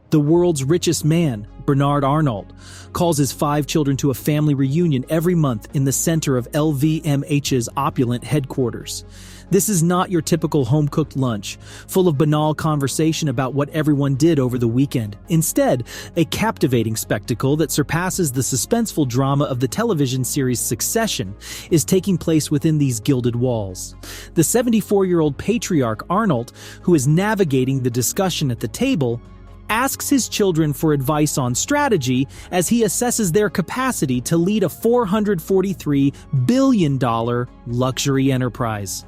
The world's richest man, Bernard Arnault, calls his 5 children to a family reunion every month in the center of LVMH's opulent headquarters. This is not your typical home-cooked lunch, full of banal conversation about what everyone did over the weekend. Instead, a captivating spectacle that surpasses the suspenseful drama of the television series Succession is taking place within these gilded walls. The 74-year-old patriarch Arnault, who is navigating the discussion at the table, asks his children for advice on strategy as he assesses their capacity to lead a $443 billion luxury enterprise.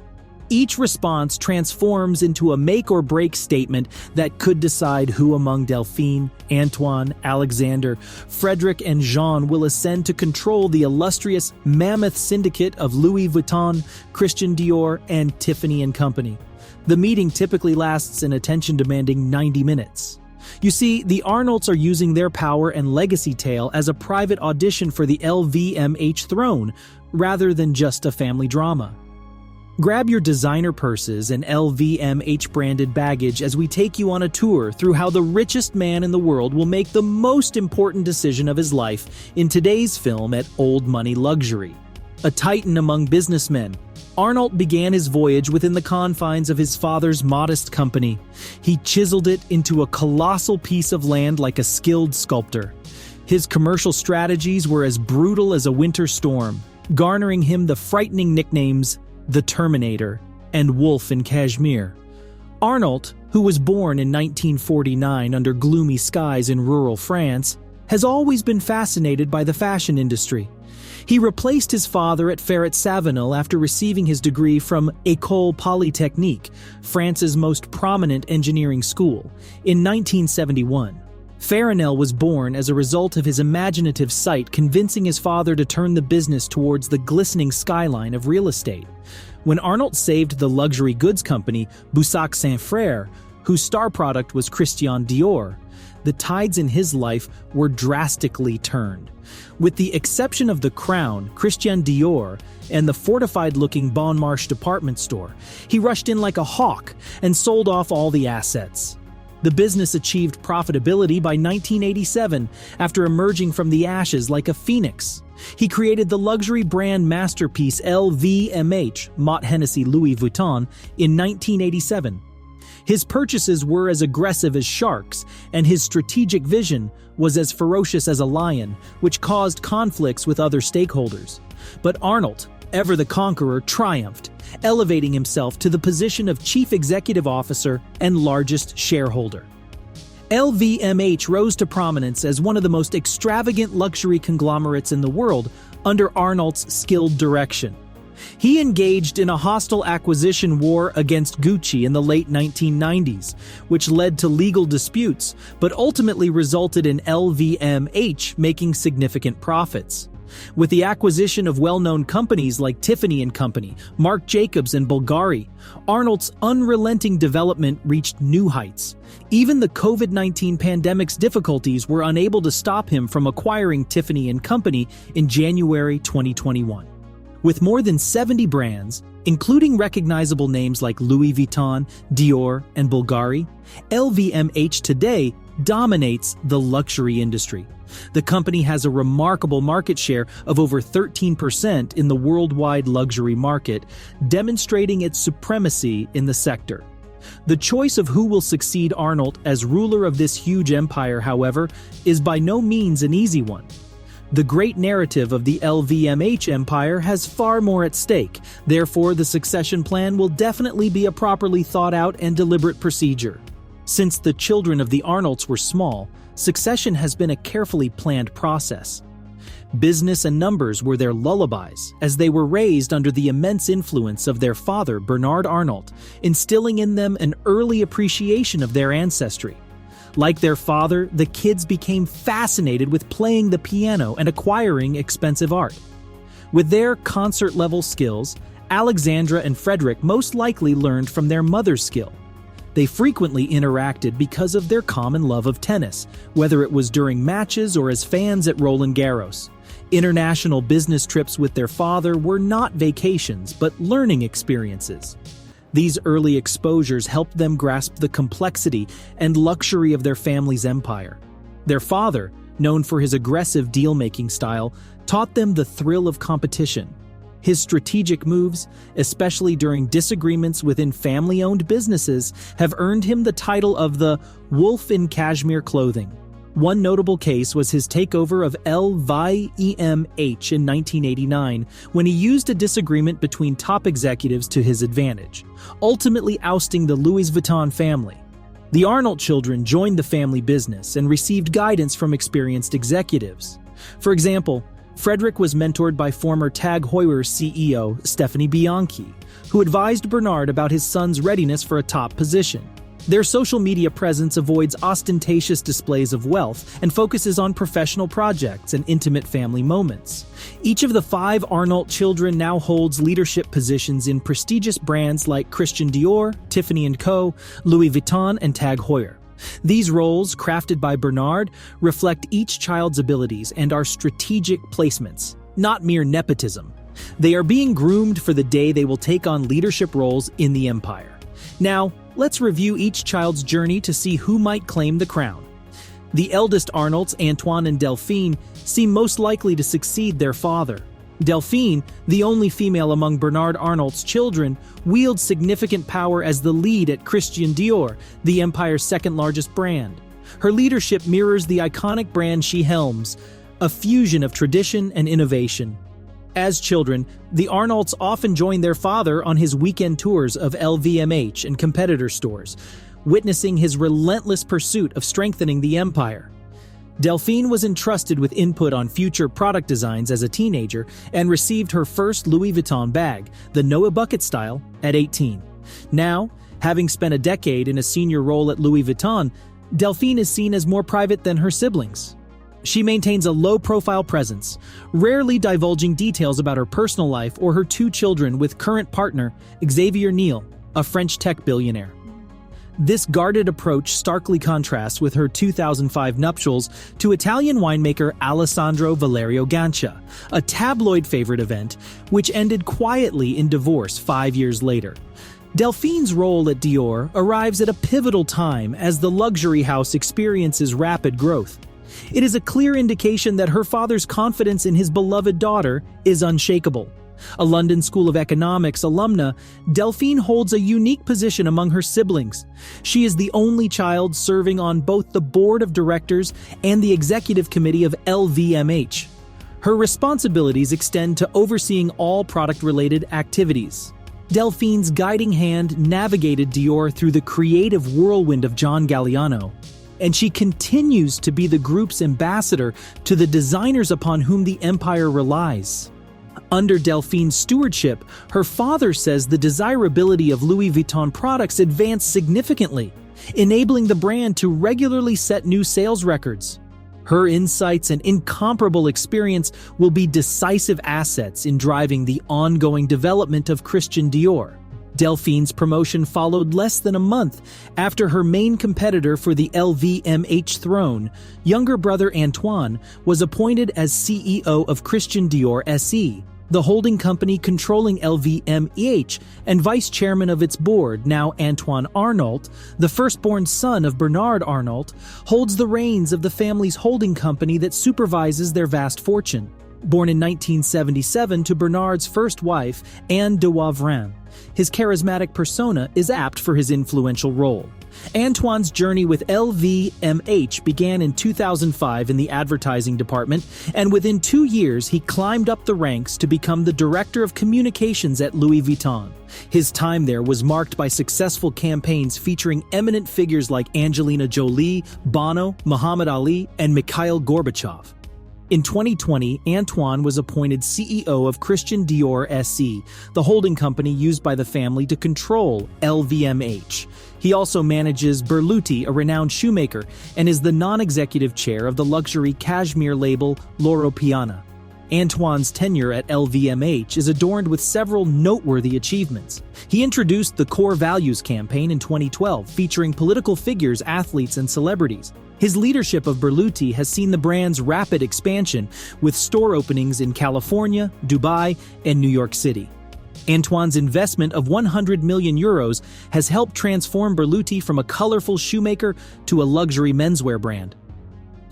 Each response transforms into a make-or-break statement that could decide who among Delphine, Antoine, Alexander, Frederick, and Jean will ascend to control the illustrious mammoth syndicate of Louis Vuitton, Christian Dior, and Tiffany & Company. The meeting typically lasts an attention-demanding 90 minutes. You see, the Arnaults are using their power and legacy tale as a private audition for the LVMH throne, rather than just a family drama. Grab your designer purses and LVMH-branded baggage as we take you on a tour through how the richest man in the world will make the most important decision of his life in today's film at Old Money Luxury. A titan among businessmen, Arnault began his voyage within the confines of his father's modest company. He chiseled it into a colossal piece of land like a skilled sculptor. His commercial strategies were as brutal as a winter storm, garnering him the frightening nicknames the Terminator and Wolf in Kashmir. Arnault, who was born in 1949 under gloomy skies in rural France, has always been fascinated by the fashion industry. He replaced his father at Ferret-Savinel after receiving his degree from École Polytechnique, France's most prominent engineering school, in 1971. Farinel was born as a result of his imaginative sight convincing his father to turn the business towards the glistening skyline of real estate. When Arnault saved the luxury goods company Boussac Saint-Frère, whose star product was Christian Dior, the tides in his life were drastically turned. With the exception of the Crown, Christian Dior, and the fortified-looking Bon Marché department store, he rushed in like a hawk and sold off all the assets. The business achieved profitability by 1987 after emerging from the ashes like a phoenix. He created the luxury brand masterpiece LVMH, Mott Hennessy Louis Vuitton, in 1987. His purchases were as aggressive as sharks, and his strategic vision was as ferocious as a lion, which caused conflicts with other stakeholders. But Arnault, ever the conqueror, triumphed, elevating himself to the position of chief executive officer and largest shareholder. LVMH rose to prominence as one of the most extravagant luxury conglomerates in the world under Arnault's skilled direction. He engaged in a hostile acquisition war against Gucci in the late 1990s, which led to legal disputes, but ultimately resulted in LVMH making significant profits. With the acquisition of well-known companies like Tiffany & Company, Marc Jacobs, and Bulgari, Arnault's unrelenting development reached new heights. Even the COVID-19 pandemic's difficulties were unable to stop him from acquiring Tiffany & Company in January 2021. With more than 70 brands, including recognizable names like Louis Vuitton, Dior, and Bulgari, LVMH today dominates the luxury industry. The company has a remarkable market share of over 13% in the worldwide luxury market, demonstrating its supremacy in the sector. The choice of who will succeed Arnault as ruler of this huge empire, however, is by no means an easy one. The great narrative of the LVMH empire has far more at stake, therefore the succession plan will definitely be a properly thought out and deliberate procedure. Since the children of the Arnaults were small, succession has been a carefully planned process. Business and numbers were their lullabies, as they were raised under the immense influence of their father, Bernard Arnault, instilling in them an early appreciation of their ancestry. Like their father, the kids became fascinated with playing the piano and acquiring expensive art. With their concert-level skills, Alexandra and Frederick most likely learned from their mother's skill. They frequently interacted because of their common love of tennis, whether it was during matches or as fans at Roland Garros. International business trips with their father were not vacations, but learning experiences. These early exposures helped them grasp the complexity and luxury of their family's empire. Their father, known for his aggressive deal-making style, taught them the thrill of competition. His strategic moves, especially during disagreements within family-owned businesses, have earned him the title of the Wolf in Cashmere Clothing. One notable case was his takeover of LVMH in 1989, when he used a disagreement between top executives to his advantage, ultimately ousting the Louis Vuitton family. The Arnault children joined the family business and received guidance from experienced executives. For example, Frederick was mentored by former Tag Heuer CEO Stephanie Bianchi, who advised Bernard about his son's readiness for a top position. Their social media presence avoids ostentatious displays of wealth and focuses on professional projects and intimate family moments. Each of the 5 Arnault children now holds leadership positions in prestigious brands like Christian Dior, Tiffany & Co., Louis Vuitton, and Tag Heuer. These roles, crafted by Bernard, reflect each child's abilities and are strategic placements, not mere nepotism. They are being groomed for the day they will take on leadership roles in the empire. Now, let's review each child's journey to see who might claim the crown. The eldest Arnaults, Antoine and Delphine, seem most likely to succeed their father. Delphine, the only female among Bernard Arnault's children, wields significant power as the lead at Christian Dior, the empire's second-largest brand. Her leadership mirrors the iconic brand she helms, a fusion of tradition and innovation. As children, the Arnaults often join their father on his weekend tours of LVMH and competitor stores, witnessing his relentless pursuit of strengthening the empire. Delphine was entrusted with input on future product designs as a teenager and received her first Louis Vuitton bag, the Noah Bucket style, at 18. Now, having spent a decade in a senior role at Louis Vuitton, Delphine is seen as more private than her siblings. She maintains a low-profile presence, rarely divulging details about her personal life or her 2 children with current partner, Xavier Niel, a French tech billionaire. This guarded approach starkly contrasts with her 2005 nuptials to Italian winemaker Alessandro Valerio Gancia, a tabloid favorite event, which ended quietly in divorce 5 years later. Delphine's role at Dior arrives at a pivotal time as the luxury house experiences rapid growth. It is a clear indication that her father's confidence in his beloved daughter is unshakable. A London School of Economics alumna, Delphine holds a unique position among her siblings. She is the only child serving on both the board of directors and the executive committee of LVMH. Her responsibilities extend to overseeing all product-related activities. Delphine's guiding hand navigated Dior through the creative whirlwind of John Galliano, and she continues to be the group's ambassador to the designers upon whom the empire relies. Under Delphine's stewardship, her father says the desirability of Louis Vuitton products advanced significantly, enabling the brand to regularly set new sales records. Her insights and incomparable experience will be decisive assets in driving the ongoing development of Christian Dior. Delphine's promotion followed less than a month after her main competitor for the LVMH throne, younger brother Antoine, was appointed as CEO of Christian Dior SE, the holding company controlling LVMH, and vice chairman of its board. Now Antoine Arnault, the firstborn son of Bernard Arnault, holds the reins of the family's holding company that supervises their vast fortune. Born in 1977 to Bernard's first wife, Anne de Wavrin, his charismatic persona is apt for his influential role. Antoine's journey with LVMH began in 2005 in the advertising department, and within 2 years he climbed up the ranks to become the director of communications at Louis Vuitton. His time there was marked by successful campaigns featuring eminent figures like Angelina Jolie, Bono, Muhammad Ali, and Mikhail Gorbachev. In 2020, Antoine was appointed CEO of Christian Dior SE, the holding company used by the family to control LVMH. He also manages Berluti, a renowned shoemaker, and is the non-executive chair of the luxury cashmere label Loro Piana. Antoine's tenure at LVMH is adorned with several noteworthy achievements. He introduced the Core Values campaign in 2012, featuring political figures, athletes, and celebrities. His leadership of Berluti has seen the brand's rapid expansion, with store openings in California, Dubai, and New York City. Antoine's investment of 100 million euros has helped transform Berluti from a colorful shoemaker to a luxury menswear brand.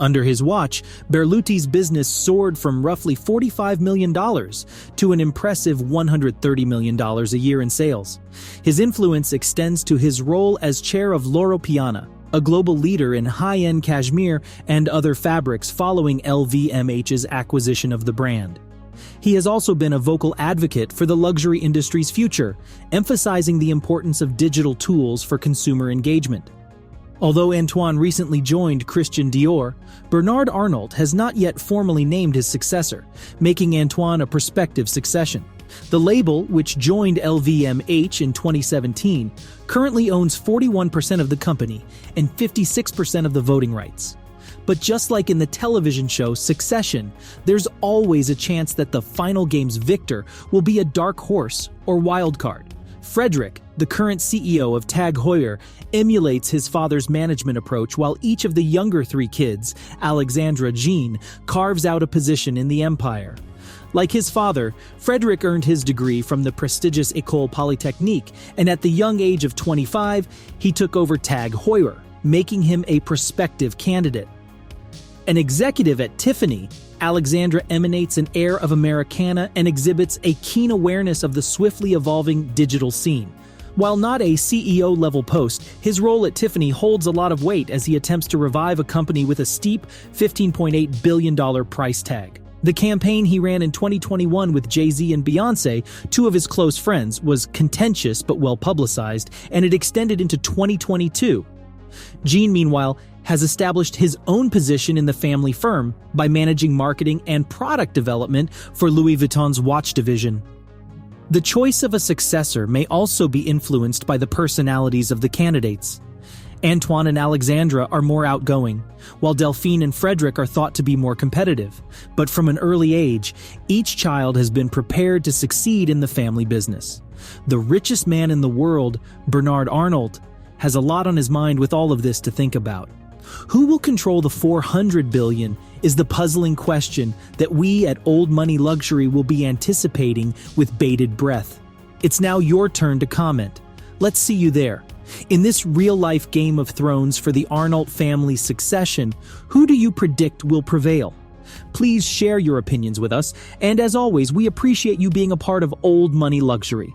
Under his watch, Berluti's business soared from roughly $45 million to an impressive $130 million a year in sales. His influence extends to his role as chair of Loro Piana, a global leader in high-end cashmere and other fabrics following LVMH's acquisition of the brand. He has also been a vocal advocate for the luxury industry's future, emphasizing the importance of digital tools for consumer engagement. Although Antoine recently joined Christian Dior, Bernard Arnault has not yet formally named his successor, making Antoine a prospective succession. The label, which joined LVMH in 2017, currently owns 41% of the company and 56% of the voting rights. But just like in the television show Succession, there's always a chance that the final game's victor will be a dark horse or wild card. Frederick, the current CEO of Tag Heuer, emulates his father's management approach, while each of the younger three kids, Alexandra Jean, carves out a position in the empire. Like his father, Frederick earned his degree from the prestigious École Polytechnique, and at the young age of 25, he took over Tag Heuer, making him a prospective candidate. An executive at Tiffany, Alexandra emanates an air of Americana and exhibits a keen awareness of the swiftly evolving digital scene. While not a CEO-level post, his role at Tiffany holds a lot of weight as he attempts to revive a company with a steep $15.8 billion price tag. The campaign he ran in 2021 with Jay-Z and Beyoncé, two of his close friends, was contentious but well-publicized, and it extended into 2022. Jean, meanwhile, has established his own position in the family firm by managing marketing and product development for Louis Vuitton's watch division. The choice of a successor may also be influenced by the personalities of the candidates. Antoine and Alexandra are more outgoing, while Delphine and Frederick are thought to be more competitive. But from an early age, each child has been prepared to succeed in the family business. The richest man in the world, Bernard Arnault, has a lot on his mind with all of this to think about. Who will control the $400 billion is the puzzling question that we at Old Money Luxury will be anticipating with bated breath. It's now your turn to comment. Let's see you there. In this real-life Game of Thrones for the Arnault family's succession, who do you predict will prevail? Please share your opinions with us, and as always, we appreciate you being a part of Old Money Luxury.